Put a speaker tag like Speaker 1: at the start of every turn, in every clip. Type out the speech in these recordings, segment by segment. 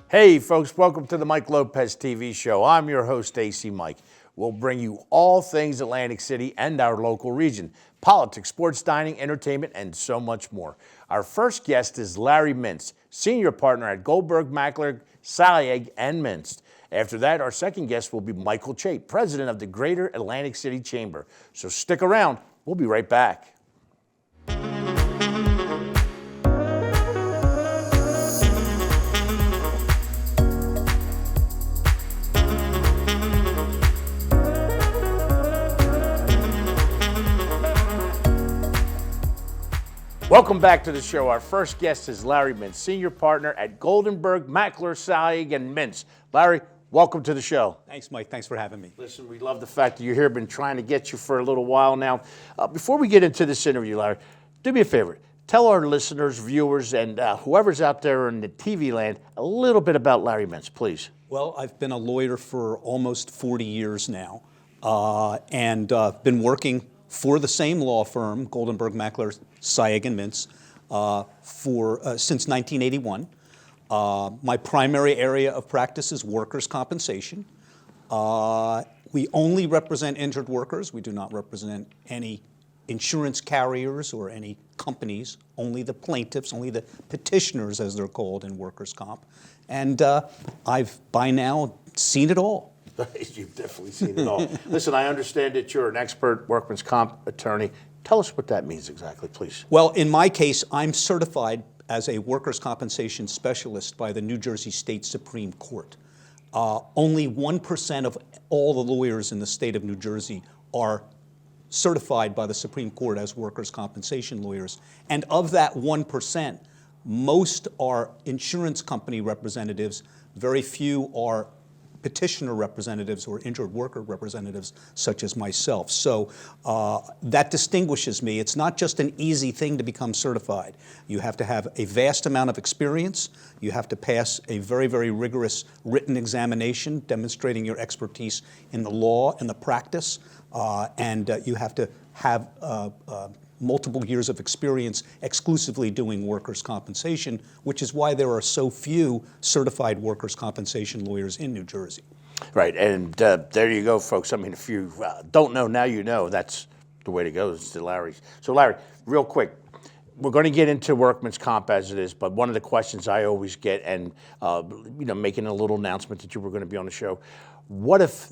Speaker 1: Hey folks, welcome to the Mike Lopez TV show. I'm your host, AC Mike. We'll bring you all things Atlantic City and our local region, politics, sports, dining, entertainment, and so much more. Our first guest is Larry Mintz, senior partner at Goldberg, Mackler, Salyeg, and Mintz. After that, our second guest will be Michael Chape, president of the Greater Atlantic City Chamber. So stick around, we'll be right back. Welcome back to the show. Our first guest is Larry Mintz, senior partner at Goldenberg, Mackler, Salyeg, and Mintz. Larry, welcome to the show.
Speaker 2: Thanks, Mike. Thanks for having me.
Speaker 1: Listen, we love the fact that you're here. Been trying to get you for a little while now. Before we get into this interview, Larry, do me a favor. Tell our listeners, viewers, and whoever's out there in the TV land a little bit about Larry Mintz, please.
Speaker 2: Well, I've been a lawyer for almost 40 years now, and been working for the same law firm, Goldenberg, Mackler, Salyeg, and Mintz, since 1981. My primary area of practice is workers' compensation. We only represent injured workers. We do not represent any insurance carriers or any companies, only the plaintiffs, only the petitioners, as they're called in workers' comp. And I've by now seen it all.
Speaker 1: You've definitely seen it all. Listen, I understand that you're an expert workman's comp attorney. Tell us what that means exactly, please.
Speaker 2: Well, in my case, I'm certified as a workers' compensation specialist by the New Jersey State Supreme Court. Only 1% of all the lawyers in the state of New Jersey are certified by the Supreme Court as workers' compensation lawyers. And of that 1%, most are insurance company representatives. Very few are petitioner representatives or injured worker representatives such as myself. So that distinguishes me. It's not just an easy thing to become certified. You have to have a vast amount of experience. You have to pass a very, very rigorous written examination demonstrating your expertise in the law and the practice. And you have to have multiple years of experience exclusively doing workers' compensation, which is why there are so few certified workers' compensation lawyers in New Jersey.
Speaker 1: Right, and there you go, folks. I mean, if you don't know, now you know. That's the way to go, is to Larry's. So, Larry, real quick, we're going to get into workman's comp as it is, but one of the questions I always get, and making a little announcement that you were going to be on the show, what if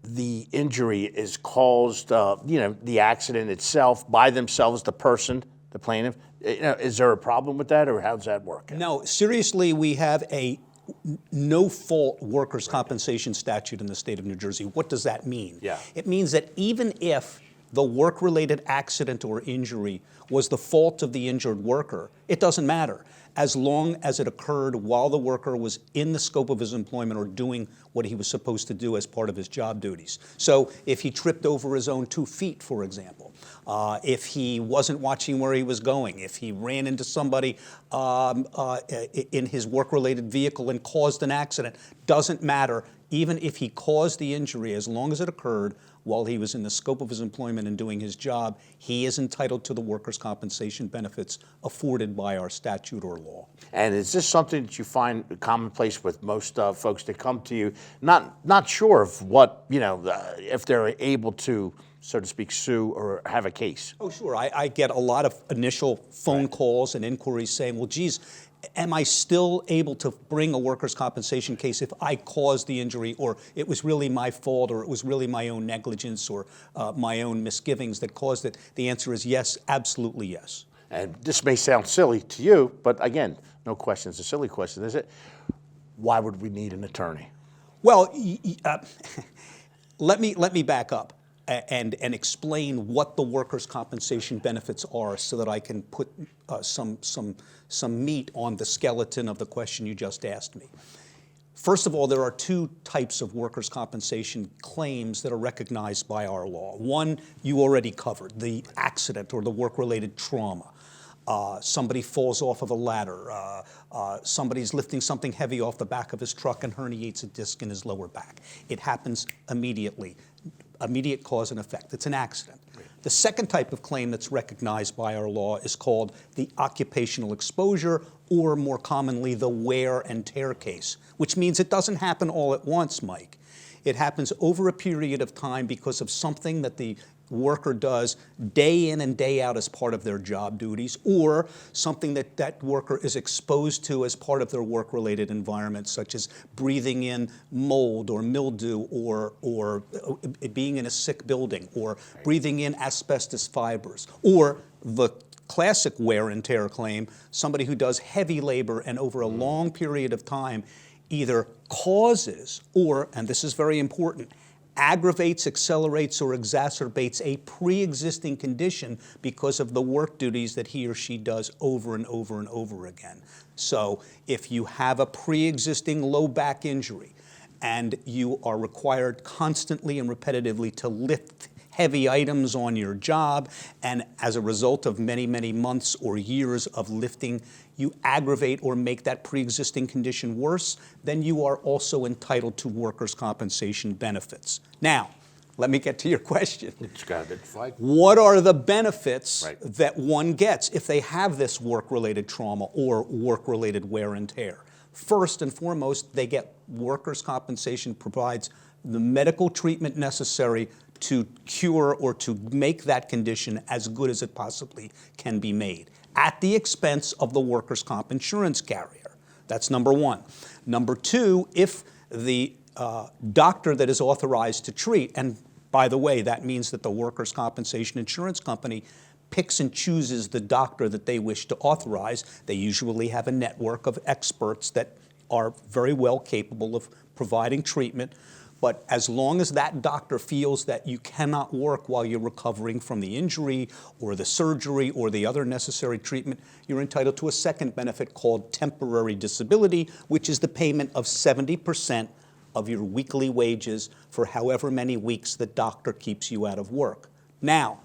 Speaker 1: the injury is caused, the accident itself by themselves, the person, the plaintiff? Is there a problem with that, or how does that work?
Speaker 2: No, seriously, we have a no-fault workers' compensation statute in the state of New Jersey. What does that mean?
Speaker 1: Yeah.
Speaker 2: It means that even if the work-related accident or injury was the fault of the injured worker, it doesn't matter, as long as it occurred while the worker was in the scope of his employment or doing what he was supposed to do as part of his job duties. So if he tripped over his own 2 feet, for example, if he wasn't watching where he was going, if he ran into somebody in his work-related vehicle and caused an accident, doesn't matter. Even if he caused the injury, as long as it occurred while he was in the scope of his employment and doing his job, he is entitled to the workers' compensation benefits afforded by our statute or law.
Speaker 1: And is this something that you find commonplace with most folks that come to you, not sure of what, if they're able to, so to speak, sue or have a case?
Speaker 2: Oh, sure. I get a lot of initial phone calls and inquiries saying, well, geez, am I still able to bring a workers' compensation case if I caused the injury, or it was really my fault, or it was really my own negligence or my own misgivings that caused it? The answer is yes, absolutely yes.
Speaker 1: And this may sound silly to you, but again, no question, it's a silly question, is it? Why would we need an attorney?
Speaker 2: Well, let me back up and explain what the workers' compensation benefits are, so that I can put some meat on the skeleton of the question you just asked me. First of all, there are 2 types of workers' compensation claims that are recognized by our law. One you already covered, the accident or the work-related trauma. Somebody falls off of a ladder. Somebody's lifting something heavy off the back of his truck and herniates a disc in his lower back. It happens immediately. Immediate cause and effect. It's an accident. The second type of claim that's recognized by our law is called the occupational exposure, or more commonly, the wear and tear case, which means it doesn't happen all at once, Mike. It happens over a period of time because of something that the worker does day in and day out as part of their job duties, or something that that worker is exposed to as part of their work-related environment, such as breathing in mold or mildew, or being in a sick building, or breathing in asbestos fibers, or the classic wear and tear claim, somebody who does heavy labor and over a long period of time either causes or, and this is very important, aggravates, accelerates, or exacerbates a pre-existing condition because of the work duties that he or she does over and over and over again. So if you have a pre-existing low back injury and you are required constantly and repetitively to lift heavy items on your job, and as a result of many, many months or years of lifting, you aggravate or make that pre-existing condition worse, then you are also entitled to workers' compensation benefits. Now, let me get to your question.
Speaker 1: It's got it.
Speaker 2: What are the benefits
Speaker 1: Right.
Speaker 2: that one gets if they have this work-related trauma or work-related wear and tear? First and foremost, they get workers' compensation provides the medical treatment necessary to cure or to make that condition as good as it possibly can be made, at the expense of the workers' comp insurance carrier. That's number one. Number two, if the doctor that is authorized to treat, and by the way, that means that the workers' compensation insurance company picks and chooses the doctor that they wish to authorize. They usually have a network of experts that are very well capable of providing treatment. But as long as that doctor feels that you cannot work while you're recovering from the injury or the surgery or the other necessary treatment, you're entitled to a second benefit called temporary disability, which is the payment of 70% of your weekly wages for however many weeks the doctor keeps you out of work. Now,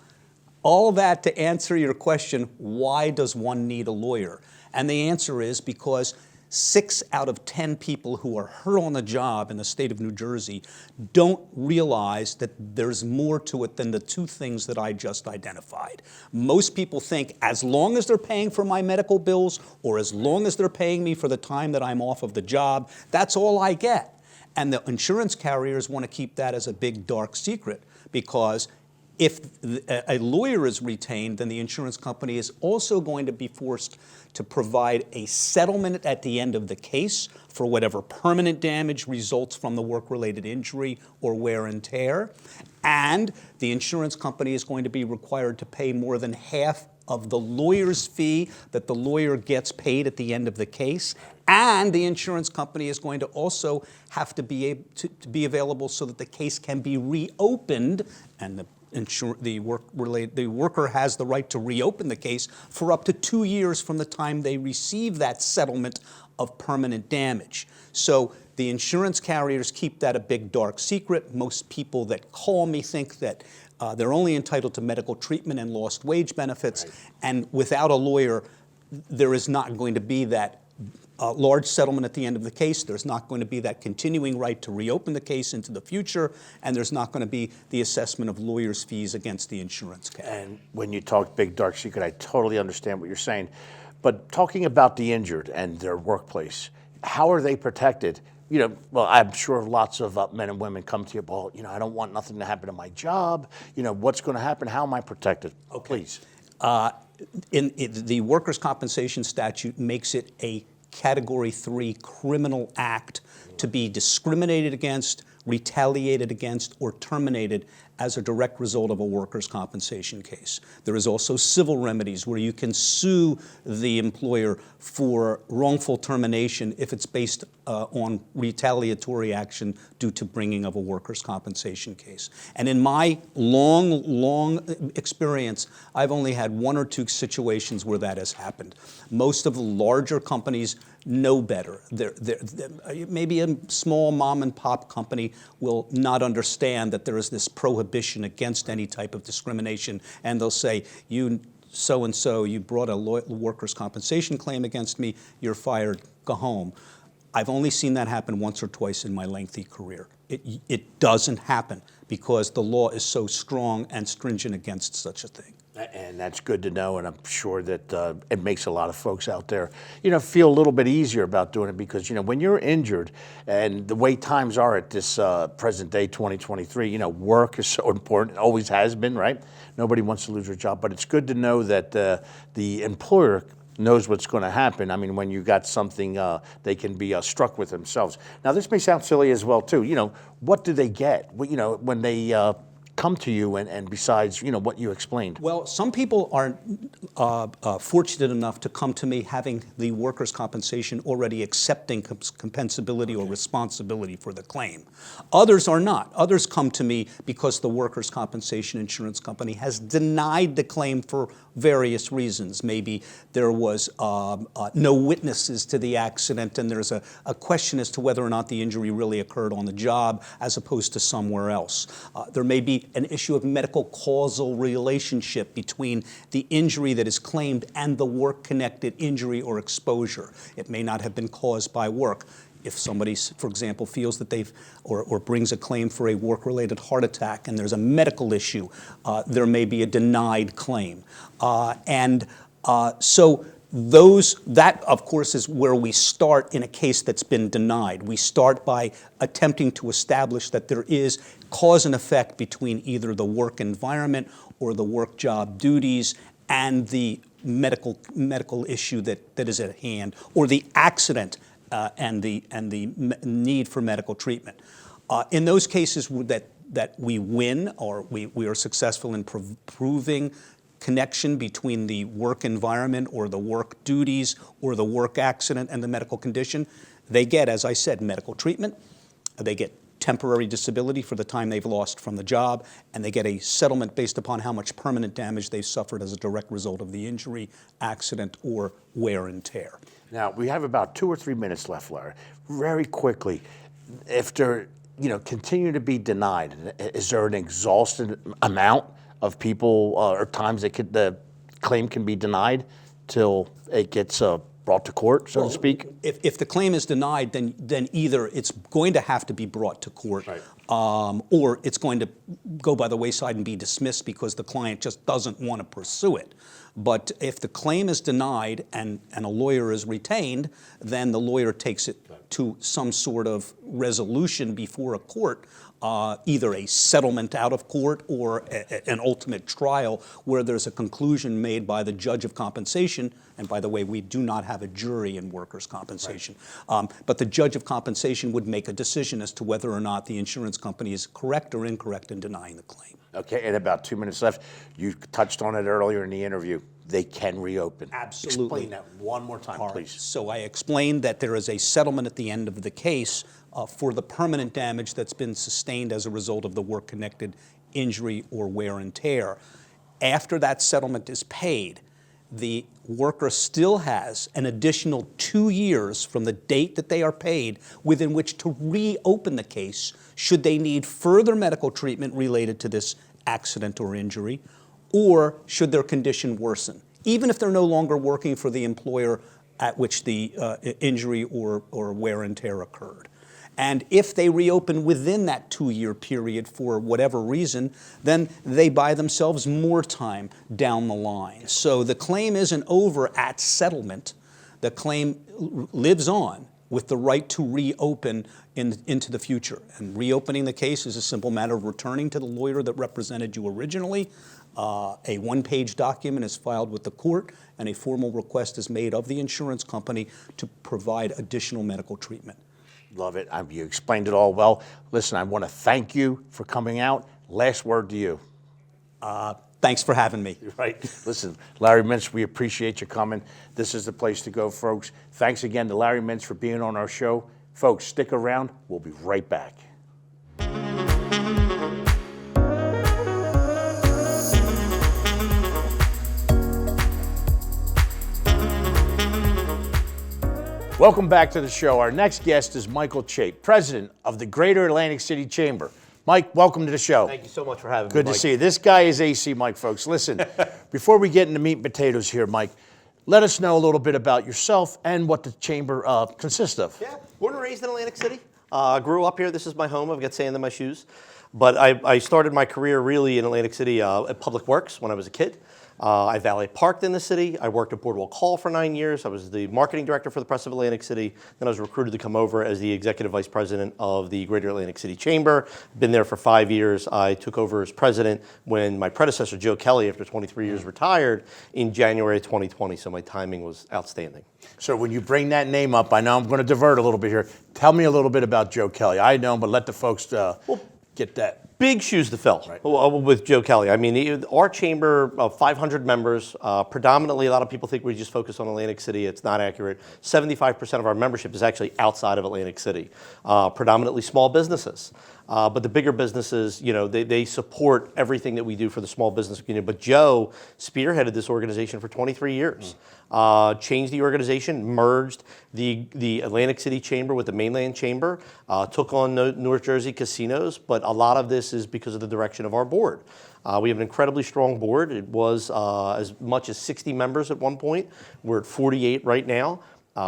Speaker 2: all that to answer your question, why does one need a lawyer? And the answer is because 6 out of 10 people who are hurt on the job in the state of New Jersey don't realize that there's more to it than the two things that I just identified. Most people think as long as they're paying for my medical bills or as long as they're paying me for the time that I'm off of the job, that's all I get. And the insurance carriers want to keep that as a big dark secret, because if a lawyer is retained, then the insurance company is also going to be forced to provide a settlement at the end of the case for whatever permanent damage results from the work-related injury or wear and tear. And the insurance company is going to be required to pay more than half of the lawyer's fee that the lawyer gets paid at the end of the case. And the insurance company is going to also have to be available so that the case can be reopened, and the worker has the right to reopen the case for up to 2 years from the time they receive that settlement of permanent damage. So the insurance carriers keep that a big dark secret. Most people that call me think that they're only entitled to medical treatment and lost wage benefits, right. And without a lawyer, there is not going to be that large settlement at the end of the case. There's not going to be that continuing right to reopen the case into the future, and there's not going to be the assessment of lawyers' fees against the insurance carrier.
Speaker 1: And when you talk big dark secret, I totally understand what you're saying. But talking about the injured and their workplace, how are they protected? You know, well, I'm sure lots of men and women come to you, well, you know, I don't want nothing to happen to my job. You know, what's going to happen? How am I protected? Oh, please.
Speaker 2: The workers' compensation statute makes it a Category 3 criminal act to be discriminated against, retaliated against, or terminated as a direct result of a workers' compensation case. There is also civil remedies where you can sue the employer for wrongful termination if it's based on retaliatory action due to bringing of a workers' compensation case. And in my long experience, I've only had 1 or 2 situations where that has happened. Most of the larger companies know better. Maybe a small mom and pop company will not understand that there is this prohibition against any type of discrimination, and they'll say, you so-and-so, you brought a workers' compensation claim against me, you're fired, go home. I've only seen that happen once or twice in my lengthy career. It doesn't happen because the law is so strong and stringent against such a thing.
Speaker 1: And that's good to know, and I'm sure that it makes a lot of folks out there, feel a little bit easier about doing it because, when you're injured and the way times are at this present day 2023, work is so important, always has been, right? Nobody wants to lose their job, but it's good to know that the employer knows what's going to happen. I mean, when you got something, they can be struck with themselves. Now, this may sound silly as well, too. What do they get? When they come to you and besides, what you explained?
Speaker 2: Well, some people are fortunate enough to come to me having the workers' compensation already accepting compensability or responsibility for the claim. Others are not. Others come to me because the workers' compensation insurance company has denied the claim for various reasons. Maybe there was no witnesses to the accident and there's a question as to whether or not the injury really occurred on the job as opposed to somewhere else. There may be an issue of medical causal relationship between the injury that is claimed and the work-connected injury or exposure. It may not have been caused by work. If somebody, for example, feels that they've or brings a claim for a work-related heart attack and there's a medical issue, there may be a denied claim. So that, of course, is where we start in a case that's been denied. We start by attempting to establish that there is cause and effect between either the work environment or the work job duties and the medical issue that is at hand, or the accident and the need for medical treatment. In those cases that we win or we are successful in proving connection between the work environment or the work duties or the work accident and the medical condition, they get, as I said, medical treatment, they get temporary disability for the time they've lost from the job, and they get a settlement based upon how much permanent damage they've suffered as a direct result of the injury, accident, or wear and tear.
Speaker 1: Now, we have about 2 or 3 minutes left, Larry. Very quickly, if they're, continue to be denied, is there an exhausted amount of people or times the claim can be denied till it gets brought to court, so to speak?
Speaker 2: If the claim is denied, then either it's going to have to be brought to court,
Speaker 1: right,
Speaker 2: or it's going to go by the wayside and be dismissed because the client just doesn't want to pursue it. But if the claim is denied and a lawyer is retained, then the lawyer takes it to some sort of resolution before a court, either a settlement out of court or an ultimate trial where there's a conclusion made by the judge of compensation. And by the way, we do not have a jury in workers' compensation. Right. But the judge of compensation would make a decision as to whether or not the insurance company is correct or incorrect in denying the claim.
Speaker 1: Okay, and about 2 minutes left. You touched on it earlier in the interview. They can reopen.
Speaker 2: Absolutely.
Speaker 1: Explain that one more time,
Speaker 2: All
Speaker 1: please.
Speaker 2: right. So I explained that there is a settlement at the end of the case for the permanent damage that's been sustained as a result of the work-connected injury or wear and tear. After that settlement is paid, the worker still has an additional 2 years from the date that they are paid within which to reopen the case should they need further medical treatment related to this accident or injury, or should their condition worsen, even if they're no longer working for the employer at which the injury or wear and tear occurred. And if they reopen within that 2-year period for whatever reason, then they buy themselves more time down the line. So the claim isn't over at settlement. The claim lives on with the right to reopen into the future. And reopening the case is a simple matter of returning to the lawyer that represented you originally. A one-page document is filed with the court, and a formal request is made of the insurance company to provide additional medical treatment.
Speaker 1: Love it. You explained it all well. Listen, I want to thank you for coming out. Last word to you.
Speaker 2: Thanks for having me.
Speaker 1: Right. Listen, Larry Mintz, we appreciate you coming. This is the place to go, folks. Thanks again to Larry Mintz for being on our show. Folks, stick around. We'll be right back. Welcome back to the show. Our next guest is Michael Chape, president of the Greater Atlantic City Chamber. Mike, welcome to the show.
Speaker 3: Thank you so much for having me,
Speaker 1: Good
Speaker 3: Mike.
Speaker 1: to see you. This guy is AC Mike, folks. Listen, before we get into meat and potatoes here, Mike, let us know a little bit about yourself and what the chamber consists of.
Speaker 3: Yeah, Born and raised in Atlantic City. Grew up here. This is my home. I've got sand in my shoes. But I started my career really in Atlantic City at Public Works when I was a kid. I valet parked in the city. I worked at Boardwalk Hall for 9 years. I was the marketing director for the Press of Atlantic City. Then I was recruited to come over as the executive vice president of the Greater Atlantic City Chamber. Been there for 5 years. I took over as president when my predecessor, Joe Kelly, after 23 years, retired in January 2020. So my timing was outstanding.
Speaker 1: So when you bring that name up, I know I'm going to divert a little bit here. Tell me a little bit about Joe Kelly. I know, but let the folks get that.
Speaker 3: Big shoes to fill with Joe Kelly. I mean, our chamber of 500 members, predominantly a lot of people think we just focus on Atlantic City. It's not accurate. 75% of our membership is actually outside of Atlantic City, predominantly small businesses. But the bigger businesses, you know, they support everything that we do for the small business community. But Joe spearheaded this organization for 23 years. Changed the organization, merged the Atlantic City Chamber with the Mainland Chamber, took on North Jersey casinos, but a lot of this is because of the direction of our board. We have an incredibly strong board. It was as much as 60 members at one point. We're at 48 right now.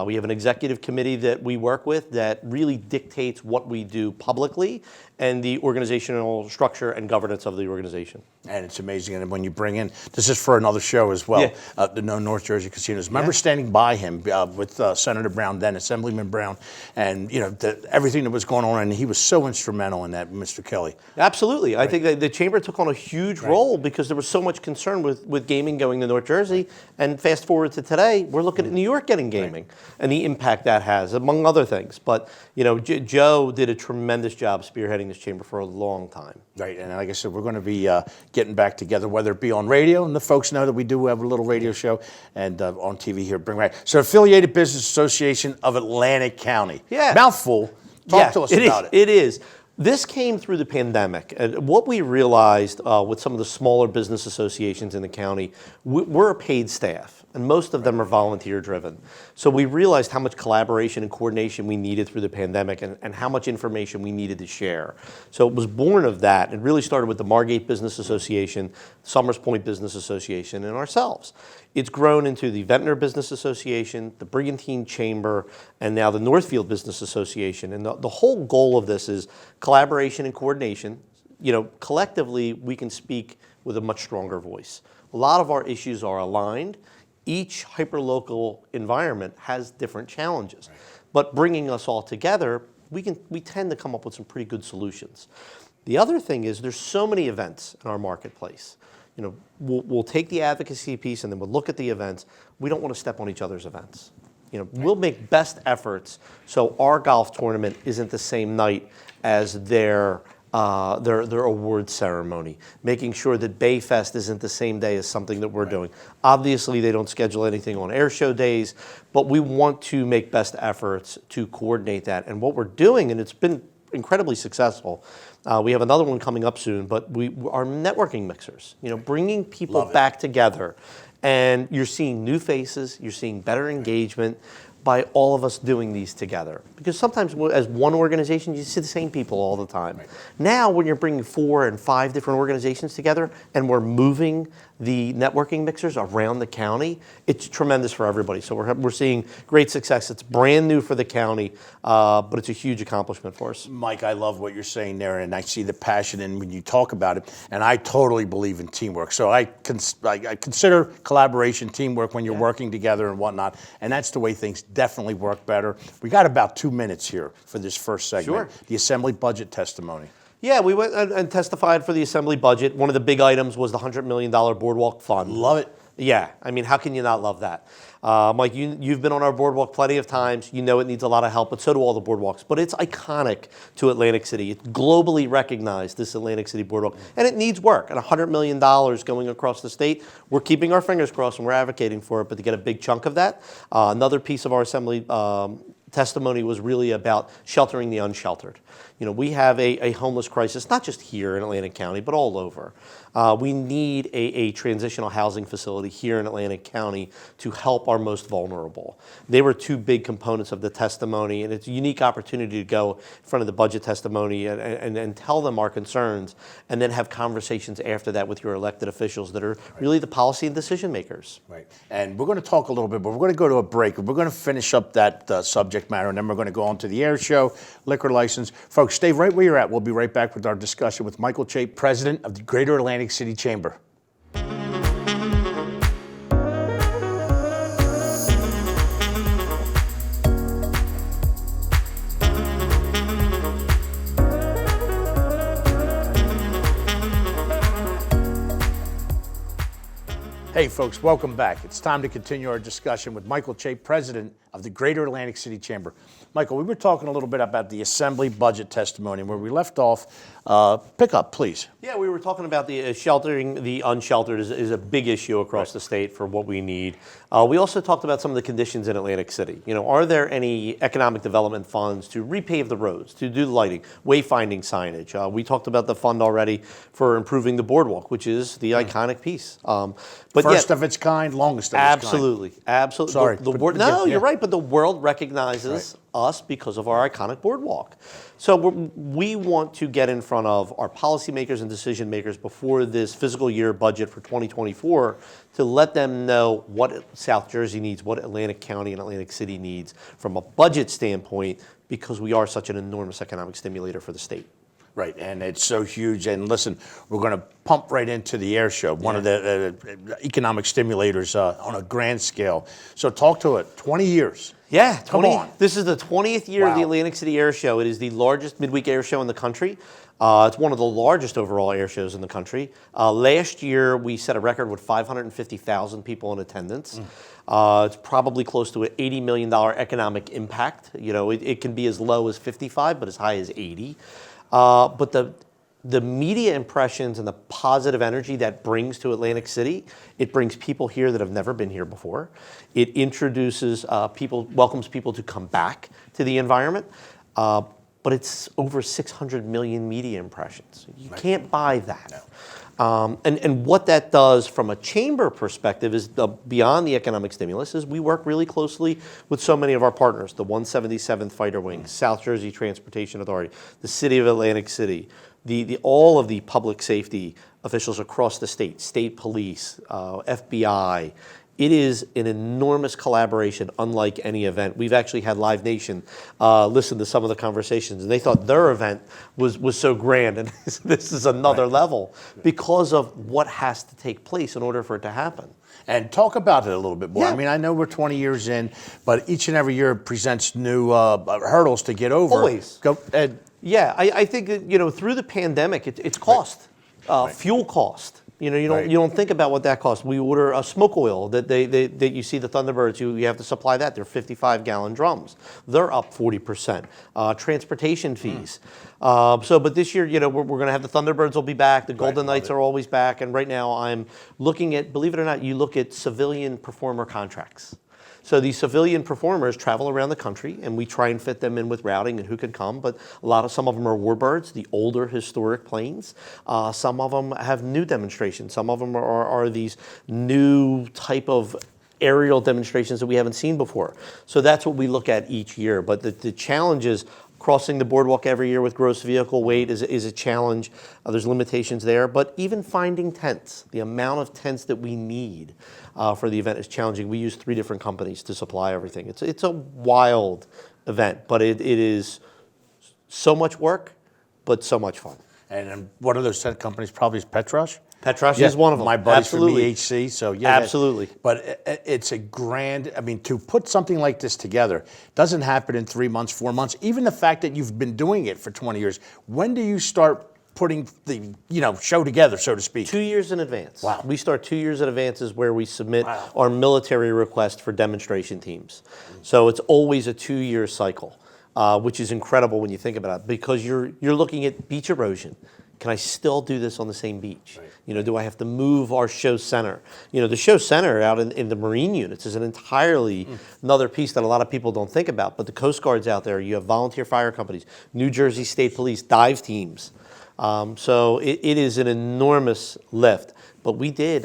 Speaker 3: We have an executive committee that we work with that really dictates what we do publicly and the organizational structure and governance of the organization.
Speaker 1: And it's amazing. And when you bring in, this is for another show as well, the North Jersey Casinos. Remember standing by him with Senator Brown, then Assemblyman Brown, and you know everything that was going on, and he was so instrumental in that, Mr. Kelly.
Speaker 3: Absolutely. I think that the chamber took on a huge role because there was so much concern with gaming going to North Jersey. And fast forward to today, we're looking at New York getting gaming and the impact that has, among other things. But you know, Joe did a tremendous job spearheading this chamber for a long time.
Speaker 1: Right, and like I said, we're going to be getting back together, whether it be on radio, and the folks know that we do have a little radio show, and on TV here. Bring right. So, Affiliated Business Association of Atlantic County.
Speaker 3: Yeah.
Speaker 1: Mouthful. Talk to us about it.
Speaker 3: It is. This came through the pandemic. And what we realized with some of the smaller business associations in the county, we're a paid staff. And most of them are volunteer driven. So we realized how much collaboration and coordination we needed through the pandemic and how much information we needed to share. So it was born of that. It really started with the Margate Business Association, Summers Point Business Association, and ourselves. It's grown into the Ventnor Business Association, the Brigantine Chamber, and now the Northfield Business Association. And the whole goal of this is collaboration and coordination. You know, collectively, we can speak with a much stronger voice. A lot of our issues are aligned. Each hyperlocal environment has different challenges, but bringing us all together, we tend to come up with some pretty good solutions. The other thing is there's so many events in our marketplace. You know, we'll take the advocacy piece and then we'll look at the events. We don't want to step on each other's events. You know, we'll make best efforts so our golf tournament isn't the same night as their award ceremony, making sure that Bayfest isn't the same day as something that we're doing. Obviously, they don't schedule anything on air show days, but we want to make best efforts to coordinate that. And what we're doing, and it's been incredibly successful, we have another one coming up soon, but our networking mixers, you know, bringing people back together. And you're seeing new faces, you're seeing better engagement by all of us doing these together. Because sometimes as one organization, you see the same people all the time. Right. Now, when you're bringing 4 and 5 different organizations together and we're moving the networking mixers around the county, it's tremendous for everybody. So we're seeing great success. It's brand new for the county, but it's a huge accomplishment for us.
Speaker 1: Mike, I love what you're saying there, and I see the passion in when you talk about it, and I totally believe in teamwork. So I consider collaboration, teamwork when you're working together and whatnot, and that's the way things definitely work better. We got about 2 minutes here for this first segment.
Speaker 3: Sure.
Speaker 1: The Assembly budget testimony.
Speaker 3: Yeah, we went and testified for the Assembly budget. One of the big items was the $100 million boardwalk fund.
Speaker 1: Love it.
Speaker 3: Yeah, I mean, how can you not love that? Mike, you've been on our boardwalk plenty of times. You know it needs a lot of help, but so do all the boardwalks. But it's iconic to Atlantic City. It's globally recognized, this Atlantic City boardwalk, and it needs work. And $100 million going across the state, we're keeping our fingers crossed and we're advocating for it, but to get a big chunk of that. Another piece of our Assembly testimony was really about sheltering the unsheltered. You know, we have a homeless crisis, not just here in Atlantic County, but all over. We need a transitional housing facility here in Atlantic County to help our most vulnerable. They were 2 big components of the testimony, and it's a unique opportunity to go in front of the budget testimony and tell them our concerns, and then have conversations after that with your elected officials that are really the policy and decision makers.
Speaker 1: Right. And we're going to talk a little bit, but we're going to go to a break. We're going to finish up that subject subject matter, and then we're going to go on to the air show, liquor license. Folks, stay right where you're at. We'll be right back with our discussion with Michael Chape, President of the Greater Atlantic City Chamber. Hey folks, welcome back. It's time to continue our discussion with Michael Chape, President of the Greater Atlantic City Chamber. Michael, we were talking a little bit about the Assembly budget testimony. Where we left off, pick up, please.
Speaker 3: Yeah, we were talking about the sheltering the unsheltered is a big issue across the state for what we need. We also talked about some of the conditions in Atlantic City. You know, are there any economic development funds to repave the roads, to do lighting, wayfinding signage? We talked about the fund already for improving the boardwalk, which is the iconic piece. But
Speaker 1: First of its kind, longest of its kind.
Speaker 3: Absolutely.
Speaker 1: Sorry.
Speaker 3: No, you're right, but the world recognizes us because of our iconic boardwalk. So we want to get in front of our policymakers and decision makers before this fiscal year budget for 2024 to let them know what South Jersey needs, what Atlantic County and Atlantic City needs from a budget standpoint, because we are such an enormous economic stimulator for the state.
Speaker 1: Right, and it's so huge. And listen, we're going to pump right into the air show, one of the economic stimulators on a grand scale. So talk to it. 20 years.
Speaker 3: Yeah,
Speaker 1: Come on.
Speaker 3: This is the 20th year of the Atlantic City Air Show. It is the largest midweek air show in the country. It's one of the largest overall air shows in the country. Last year, we set a record with 550,000 people in attendance. It's probably close to an $80 million economic impact. You know, it can be as low as 55, but as high as 80. But the media impressions and the positive energy that brings to Atlantic City, it brings people here that have never been here before. It introduces welcomes people to come back to the environment. But it's over 600 million media impressions. You can't buy that. No. And what that does from a chamber perspective is beyond the economic stimulus is we work really closely with so many of our partners, the 177th Fighter Wing, South Jersey Transportation Authority, the City of Atlantic City, all of the public safety officials across the state police, FBI. It is an enormous collaboration, unlike any event. We've actually had Live Nation listen to some of the conversations, and they thought their event was so grand, and this is another level because of what has to take place in order for it to happen.
Speaker 1: And talk about it a little bit more.
Speaker 3: Yeah.
Speaker 1: I mean, I know we're 20 years in, but each and every year presents new hurdles to get over.
Speaker 3: Always.
Speaker 1: Go, Ed.
Speaker 3: Yeah, I think that, through the pandemic, it's cost, fuel cost. You don't think about what that costs. We order a smoke oil that you see the Thunderbirds. You have to supply that. They're 55-gallon drums. They're up 40%. Transportation fees. But this year, we're going to have the Thunderbirds will be back. The Golden Knights are always back. And right now, I'm looking at, believe it or not, you look at civilian performer contracts. So these civilian performers travel around the country, and we try and fit them in with routing and who can come. But some of them are warbirds, the older historic planes. Some of them have new demonstrations. Some of them are these new type of aerial demonstrations that we haven't seen before. So that's what we look at each year. But the challenge is crossing the boardwalk every year with gross vehicle weight is a challenge. There's limitations there. But even finding tents, the amount of tents that we need for the event is challenging. We use 3 different companies to supply everything. It's a wild event, but it is so much work, but so much fun.
Speaker 1: And one of those tent companies probably is Petrush.
Speaker 3: Petrush is one of them.
Speaker 1: My buddies
Speaker 3: Absolutely.
Speaker 1: from EHC, so yeah.
Speaker 3: Absolutely.
Speaker 1: But it's a grand, to put something like this together doesn't happen in 3 months, 4 months. Even the fact that you've been doing it for 20 years, when do you start putting the show together, so to speak?
Speaker 3: 2 years in advance.
Speaker 1: Wow.
Speaker 3: We start 2 years in advance is where we submit our military request for demonstration teams. So it's always a 2-year cycle, which is incredible when you think about it, because you're looking at beach erosion. Can I still do this on the same beach? Right. Do I have to move our show center? The show center out in the Marine units is an entirely another piece that a lot of people don't think about. But the Coast Guard's out there. You have volunteer fire companies, New Jersey State Police, dive teams. So it is an enormous lift. But we did,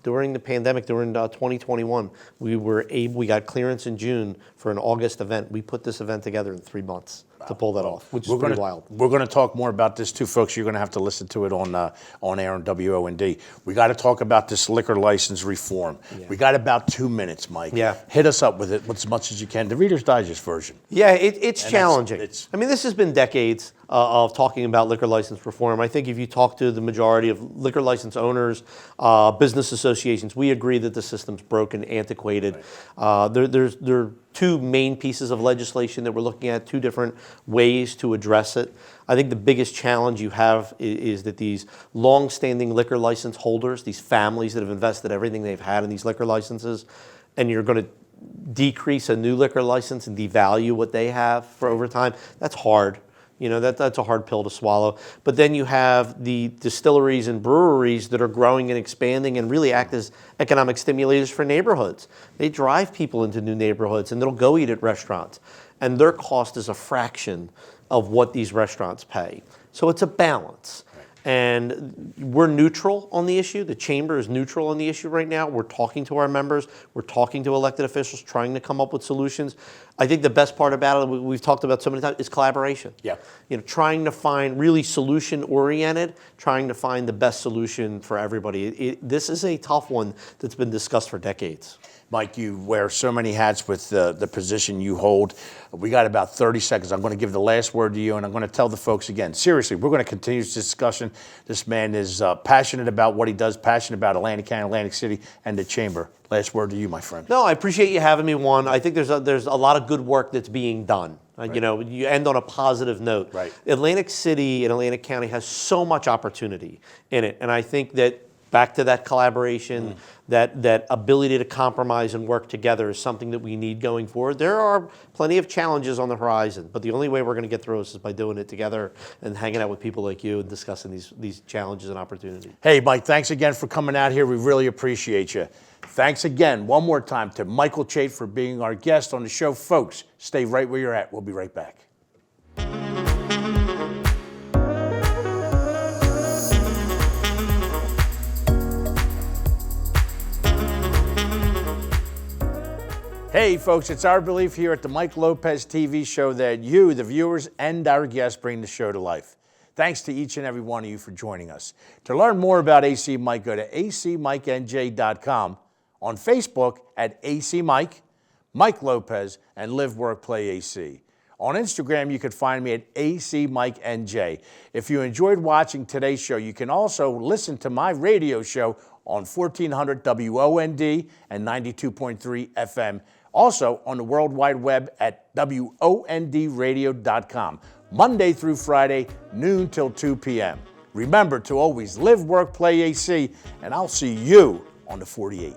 Speaker 3: during the pandemic, during 2021, we got clearance in June for an August event. We put this event together in 3 months. to pull that off, which is
Speaker 1: We're
Speaker 3: pretty
Speaker 1: gonna,
Speaker 3: wild.
Speaker 1: We're going to talk more about this too, folks. You're going to have to listen to it on air on WOND. We got to talk about this liquor license reform.
Speaker 3: Yeah.
Speaker 1: We got about 2 minutes, Mike.
Speaker 3: Yeah.
Speaker 1: Hit us up with it as much as you can. The Reader's Digest version.
Speaker 3: Yeah, it's challenging.
Speaker 1: it's-
Speaker 3: I mean, this has been decades of talking about liquor license reform. I think if you talk to the majority of liquor license owners, business associations, we agree that the system's broken, antiquated. There are two main pieces of legislation that we're looking at, two different ways to address it. I think the biggest challenge you have is that these long-standing liquor license holders, these families that have invested everything they've had in these liquor licenses, and you're going to decrease a new liquor license and devalue what they have for over time, that's hard. You know, that's a hard pill to swallow. But then you have the distilleries and breweries that are growing and expanding and really act as economic stimulators for neighborhoods. They drive people into new neighborhoods and they'll go eat at restaurants. And their cost is a fraction of what these restaurants pay. So it's a balance. And we're neutral on the issue. The chamber is neutral on the issue right now. We're talking to our members. We're talking to elected officials, trying to come up with solutions. I think the best part about it, we've talked about so many times, is collaboration.
Speaker 1: Yeah.
Speaker 3: You know, trying to find really solution-oriented, trying to find the best solution for everybody. This is a tough one that's been discussed for decades.
Speaker 1: Mike, you wear so many hats with the position you hold. We got about 30 seconds. I'm going to give the last word to you, and I'm going to tell the folks again. Seriously, we're going to continue this discussion. This man is passionate about what he does, passionate about Atlantic County, Atlantic City, and the Chamber. Last word to you, my friend.
Speaker 3: No, I appreciate you having me, Juan. I think there's a lot of good work that's being done. You know, you end on a positive note.
Speaker 1: Right.
Speaker 3: Atlantic City and Atlantic County has so much opportunity in it, and I think that back to that collaboration, that ability to compromise and work together is something that we need going forward. There are plenty of challenges on the horizon, but the only way we're going to get through this is by doing it together and hanging out with people like you and discussing these challenges and opportunities.
Speaker 1: Hey, Mike, thanks again for coming out here. We really appreciate you. Thanks again, one more time, to Michael Chait for being our guest on the show. Folks, stay right where you're at. We'll be right back. Hey folks, it's our belief here at the Mike Lopez TV show that you, the viewers, and our guests bring the show to life. Thanks to each and every one of you for joining us. To learn more about AC Mike, go to acmikeNJ.com, on Facebook at AC Mike, Mike Lopez, and Live, Work, Play AC. On Instagram, you can find me at AC Mike NJ. If you enjoyed watching today's show, you can also listen to my radio show on 1400 WOND and 92.3 FM. Also on the World Wide Web at WONDradio.com. Monday through Friday, noon till 2 p.m. Remember to always live, work, play AC, and I'll see you on the 48.